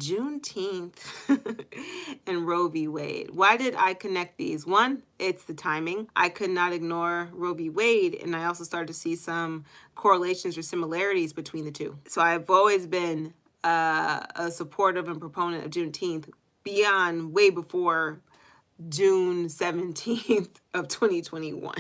Juneteenth and Roe v. Wade. Why did I connect these? One, it's the timing. I could not ignore Roe v. Wade, and I also started to see some correlations or similarities between the two. So I've always been a supportive and proponent of Juneteenth beyond way before June 17th of 2021.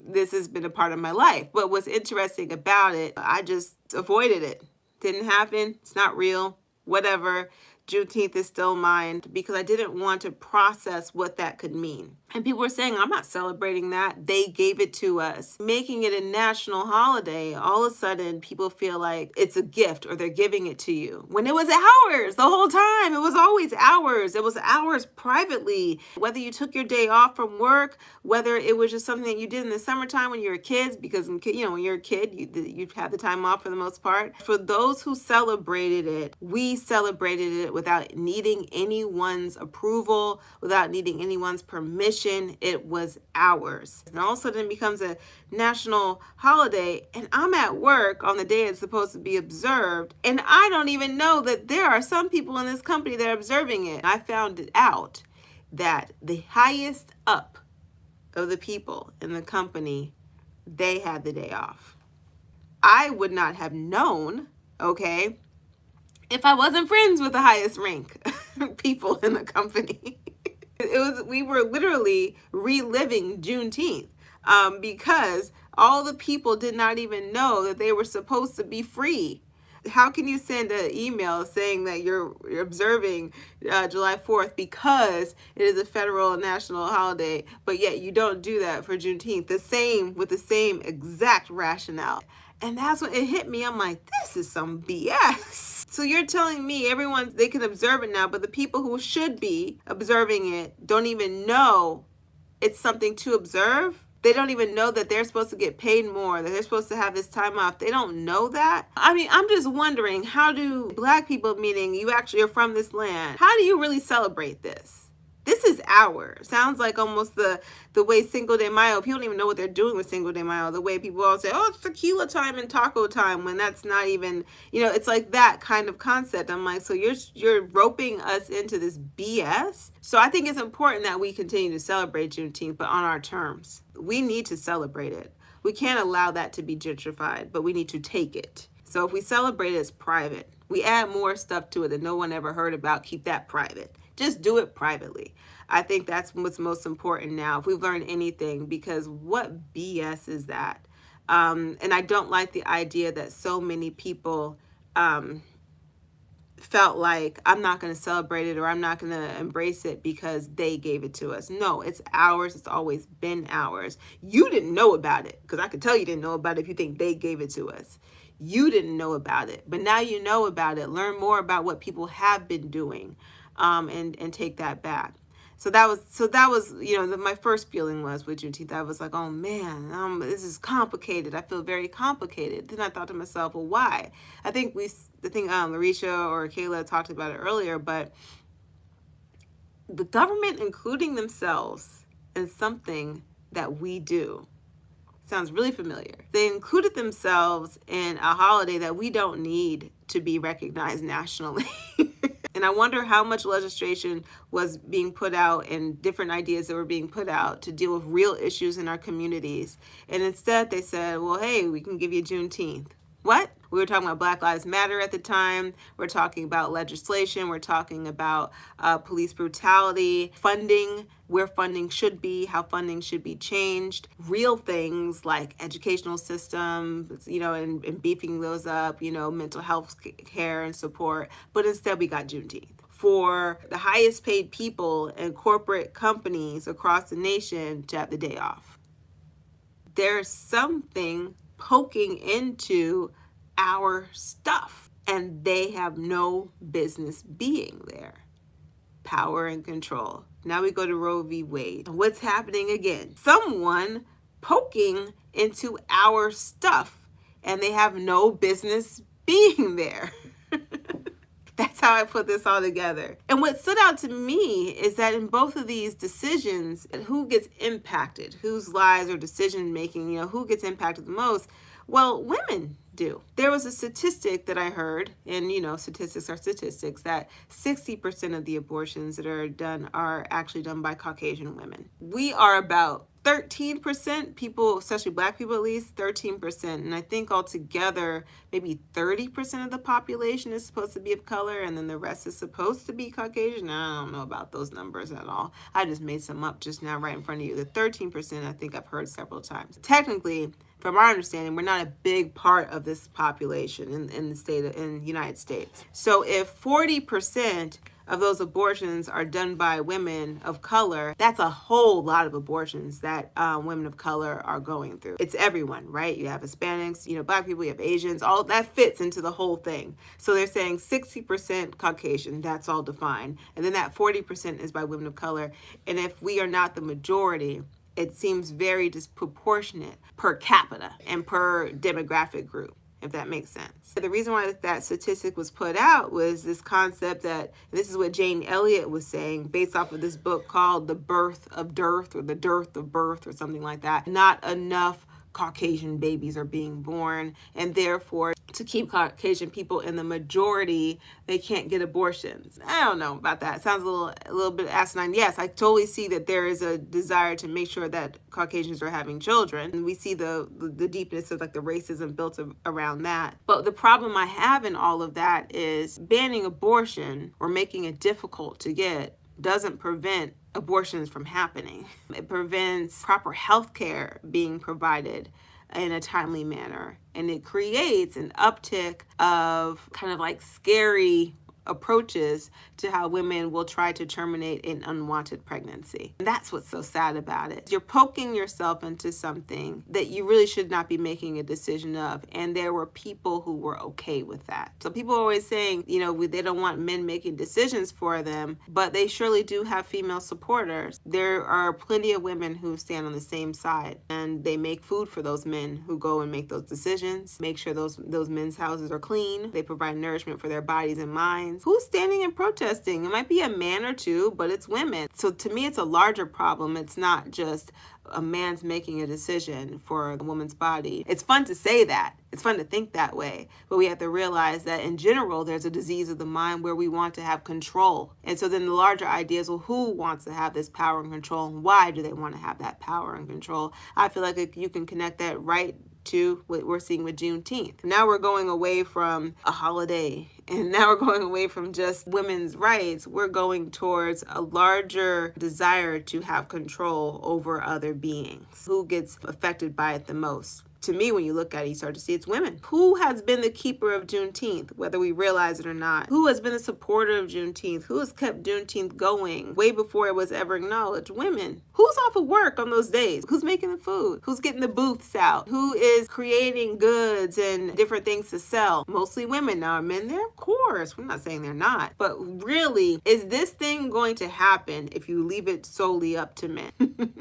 This has been a part of my life. But what's interesting about it, I just avoided it. Didn't happen. It's not real. Whatever. Juneteenth is still mine because I didn't want to process what that could mean. And people were saying, I'm not celebrating that. They gave it to us. Making it a national holiday, all of a sudden people feel like it's a gift or they're giving it to you. When it was ours the whole time. It was always ours. It was ours privately. Whether you took your day off from work, whether it was just something that you did in the summertime when you were kids, because when you're a kid, you'd have the time off for the most part. For those who celebrated it, we celebrated it without needing anyone's approval, without needing anyone's permission. It was ours. And all of a sudden it becomes a national holiday, and I'm at work on the day it's supposed to be observed, and I don't even know that there are some people in this company that are observing it. I found it out that the highest up of the people in the company, they had the day off. I would not have known, okay, if I wasn't friends with the highest rank people in the company. We were literally reliving Juneteenth because all the people did not even know that they were supposed to be free. How can you send an email saying that you're observing July 4th because it is a federal and national holiday, but yet you don't do that for Juneteenth, with the same exact rationale? And that's when it hit me. I'm like, this is some BS. So you're telling me they can observe it now, but the people who should be observing it don't even know it's something to observe? They don't even know that they're supposed to get paid more, that they're supposed to have this time off. They don't know that. I mean, I'm just wondering, how do Black people, meaning you actually are from this land, how do you really celebrate this? This is ours. Sounds like almost the way Cinco de Mayo, people don't even know what they're doing with Cinco de Mayo. The way people all say, oh, it's tequila time and taco time, when that's not even, it's like that kind of concept. I'm like, so you're roping us into this BS? So I think it's important that we continue to celebrate Juneteenth, but on our terms. We need to celebrate it. We can't allow that to be gentrified, but we need to take it. So if we celebrate it, it's private. We add more stuff to it that no one ever heard about, keep that private. Just do it privately. I think that's what's most important now, if we've learned anything, because what BS is that? And I don't like the idea that so many people felt like, I'm not going to celebrate it or I'm not going to embrace it because they gave it to us. No, it's ours. It's always been ours. You didn't know about it, because I could tell you didn't know about it if you think they gave it to us. You didn't know about it, but now you know about it. Learn more about what people have been doing. And take that back. So that was my first feeling was with Juneteenth. I was like, oh man, this is complicated. I feel very complicated. Then I thought to myself, well, why? I think Larisha or Kayla talked about it earlier, but the government including themselves in something that we do sounds really familiar. They included themselves in a holiday that we don't need to be recognized nationally. And I wonder how much legislation was being put out and different ideas that were being put out to deal with real issues in our communities. And instead they said, well, hey, we can give you Juneteenth. What? We were talking about Black Lives Matter at the time. We're talking about legislation. We're talking about police brutality, funding, where funding should be, how funding should be changed, real things like educational systems, and beefing those up, mental health care and support. But instead we got Juneteenth. For the highest paid people and corporate companies across the nation to have the day off. There's something poking into our stuff, and they have no business being there. Power and control. Now we go to Roe v. Wade. What's happening again? Someone poking into our stuff, and they have no business being there. That's how I put this all together. And what stood out to me is that in both of these decisions, who gets impacted, whose lives or decision making, who gets impacted the most? Well, women do. There was a statistic that I heard, and statistics are statistics, that 60% of the abortions that are done are actually done by Caucasian women. We are about 13% people, especially black people at least, 13%. And I think altogether, maybe 30% of the population is supposed to be of color, and then the rest is supposed to be Caucasian. I don't know about those numbers at all. I just made some up just now right in front of you. The 13%, I think I've heard several times. Technically, from our understanding, we're not a big part of this population in the United States. So if 40% of those abortions are done by women of color, that's a whole lot of abortions that women of color are going through. It's everyone, right? You have Hispanics, black people, you have Asians, all that fits into the whole thing. So they're saying 60% Caucasian, that's all defined. And then that 40% is by women of color. And if we are not the majority, it seems very disproportionate per capita and per demographic group, if that makes sense. The reason why that statistic was put out was this concept that, this is what Jane Elliott was saying, based off of this book called The Birth of Dearth, or The Dearth of Birth, or something like that. Not enough Caucasian babies are being born, and therefore to keep Caucasian people in the majority, they can't get abortions. I don't know about that. It sounds a little bit asinine. Yes, I totally see that there is a desire to make sure that Caucasians are having children, and we see the deepness of like the racism built around that. But the problem I have in all of that is banning abortion or making it difficult to get doesn't prevent abortions from happening. It prevents proper health care being provided in a timely manner. And it creates an uptick of kind of like scary approaches to how women will try to terminate an unwanted pregnancy. And that's what's so sad about it. You're poking yourself into something that you really should not be making a decision of. And there were people who were okay with that. So people are always saying, they don't want men making decisions for them, but they surely do have female supporters. There are plenty of women who stand on the same side, and they make food for those men who go and make those decisions, make sure those men's houses are clean. They provide nourishment for their bodies and minds. Who's standing and protesting? It might be a man or two, but it's women. So to me, it's a larger problem. It's not just a man's making a decision for a woman's body. It's fun to say that. It's fun to think that way. But we have to realize that in general, there's a disease of the mind where we want to have control. And so then the larger idea is, well, who wants to have this power and control? And why do they want to have that power and control? I feel like you can connect that right to what we're seeing with Juneteenth. Now we're going away from a holiday, and now we're going away from just women's rights. We're going towards a larger desire to have control over other beings. Who gets affected by it the most? To me, when you look at it, you start to see it's women. Who has been the keeper of Juneteenth, whether we realize it or not? Who has been a supporter of Juneteenth? Who has kept Juneteenth going way before it was ever acknowledged? Women. Who's off of work on those days? Who's making the food? Who's getting the booths out? Who is creating goods and different things to sell? Mostly women. Now, are men there? Of course. We're not saying they're not. But really, is this thing going to happen if you leave it solely up to men?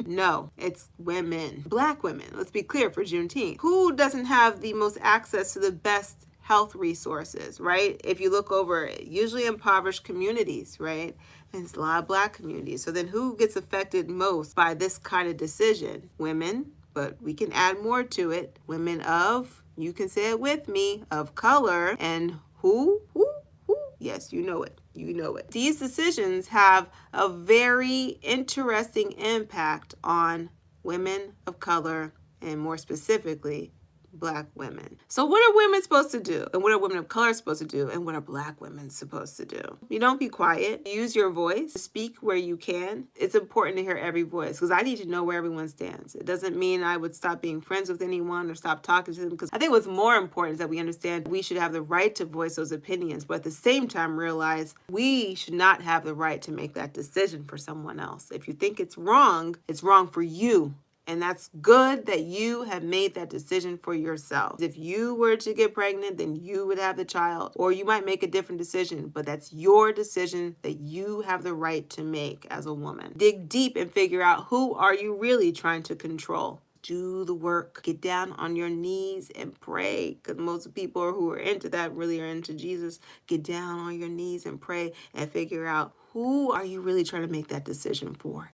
No, it's women. Black women. Let's be clear for Juneteenth. Who doesn't have the most access to the best health resources, right? If you look over, usually impoverished communities, right? And it's a lot of black communities. So then who gets affected most by this kind of decision? Women, but we can add more to it. Women of, you can say it with me, of color. And who? Yes, you know it. You know it. These decisions have a very interesting impact on women of color, and more specifically, Black women. So what are women supposed to do? And what are women of color supposed to do? And what are Black women supposed to do? You don't be quiet. Use your voice. Speak where you can. It's important to hear every voice, because I need to know where everyone stands. It doesn't mean I would stop being friends with anyone or stop talking to them, because I think what's more important is that we understand we should have the right to voice those opinions, but at the same time realize we should not have the right to make that decision for someone else. If you think it's wrong for you. And that's good that you have made that decision for yourself. If you were to get pregnant, then you would have the child, or you might make a different decision, but that's your decision that you have the right to make as a woman. Dig deep and figure out, who are you really trying to control? Do the work. Get down on your knees and pray, because most people who are into that really are into Jesus. Get down on your knees and pray and figure out, who are you really trying to make that decision for?